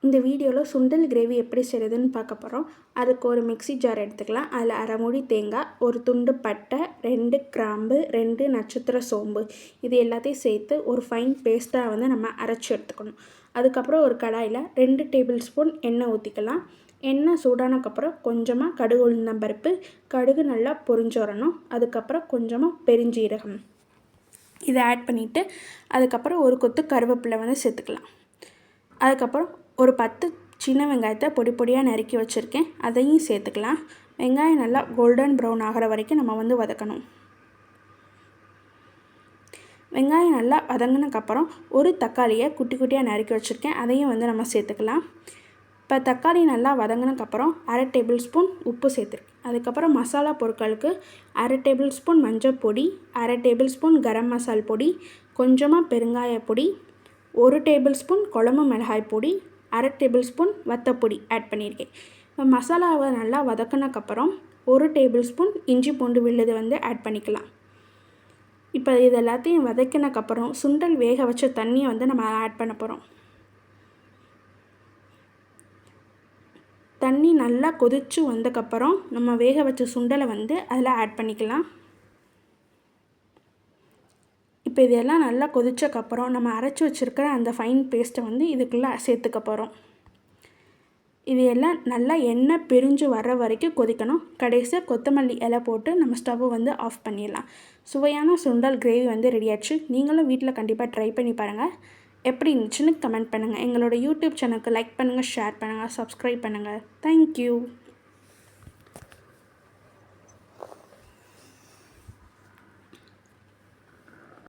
இந்த வீடியோவில் சுண்டல் கிரேவி எப்படி செய்கிறதுன்னு பார்க்க போகிறோம். அதுக்கு ஒரு மிக்ஸி ஜார் எடுத்துக்கலாம். அதில் அரை மூடி தேங்காய், ஒரு துண்டு பட்டை, 2 கிராம்பு, 2 நட்சத்திர சோம்பு இது எல்லாத்தையும் சேர்த்து ஒரு ஃபைன் பேஸ்ட்டாக நம்ம அரைச்சி எடுத்துக்கணும். அதுக்கப்புறம் ஒரு கடாயில் 2 டேபிள் ஸ்பூன் எண்ணெய் ஊற்றிக்கலாம். எண்ணெய் சூடானதுக்கப்புறம் கொஞ்சமாக கடுகு உளுந்தம்பருப்பு, கடுகு நல்லா பொரிஞ்சு வரணும். அதுக்கப்புறம் கொஞ்சமாக பெருஞ்சீரகம் இதை ஆட் பண்ணிவிட்டு அதுக்கப்புறம் ஒரு கொத்து கருவேப்பிலை சேர்த்துக்கலாம். அதுக்கப்புறம் ஒரு 10 சின்ன வெங்காயத்தை பொடி பொடியாக நறுக்கி வச்சுருக்கேன், அதையும் சேர்த்துக்கலாம். வெங்காயம் நல்லா கோல்டன் ப்ரௌன் ஆகிற வரைக்கும் நம்ம வதக்கணும். வெங்காயம் நல்லா வதங்கினதுக்கப்புறம் ஒரு தக்காளியை குட்டி குட்டியாக நறுக்கி வச்சுருக்கேன், அதையும் நம்ம சேர்த்துக்கலாம். இப்போ தக்காளி நல்லா வதங்கினதுக்கப்புறம் அரை டேபிள் ஸ்பூன் உப்பு சேர்த்துருக்கேன். அதுக்கப்புறம் மசாலா பொருட்களுக்கு அரை டேபிள் ஸ்பூன் மஞ்சள் பொடி, அரை டேபிள் ஸ்பூன் கரம் மசால் பொடி, கொஞ்சமாக பெருங்காய பொடி, 1 டேபிள் ஸ்பூன் குழம்பு மிளகாய் பொடி, அரை டேபிள் ஸ்பூன் வத்தப்பொடி ஆட் பண்ணியிருக்கேன். இப்போ மசாலாவை நல்லா வதக்கினதுக்கப்புறம் 1 டேபிள் ஸ்பூன் இஞ்சி பூண்டு விழுது ஆட் பண்ணிக்கலாம். இப்போ இது எல்லாத்தையும் வதக்கினதுக்கப்புறம் சுண்டல் வேக வச்ச தண்ணியை நம்ம ஆட் பண்ண போகிறோம். தண்ணி நல்லா கொதித்து வந்தக்கப்புறம் நம்ம வேக வச்ச சுண்டலை அதில் ஆட் பண்ணிக்கலாம். இப்போ இதெல்லாம் நல்லா கொதிச்சக்கப்புறம் நம்ம அரைச்சி வச்சுருக்கிற அந்த ஃபைன் பேஸ்ட்டை இதுக்குள்ளே சேர்த்துக்க போகிறோம். இது எல்லாம் நல்லா எண்ணெய் பிரிஞ்சு வர்ற வரைக்கும் கொதிக்கணும். கடைசியாக கொத்தமல்லி இலை போட்டு நம்ம ஸ்டவ்வை ஆஃப் பண்ணிடலாம். சுவையான சுண்டல் கிரேவி ரெடி ஆச்சு. நீங்களும் வீட்டில் கண்டிப்பாக ட்ரை பண்ணி பாருங்கள். எப்படி இருந்துச்சுன்னு கமெண்ட் பண்ணுங்கள். எங்களோட யூடியூப் சேனலுக்கு லைக் பண்ணுங்கள், ஷேர் பண்ணுங்கள், சப்ஸ்கிரைப் பண்ணுங்கள். தேங்க்யூ.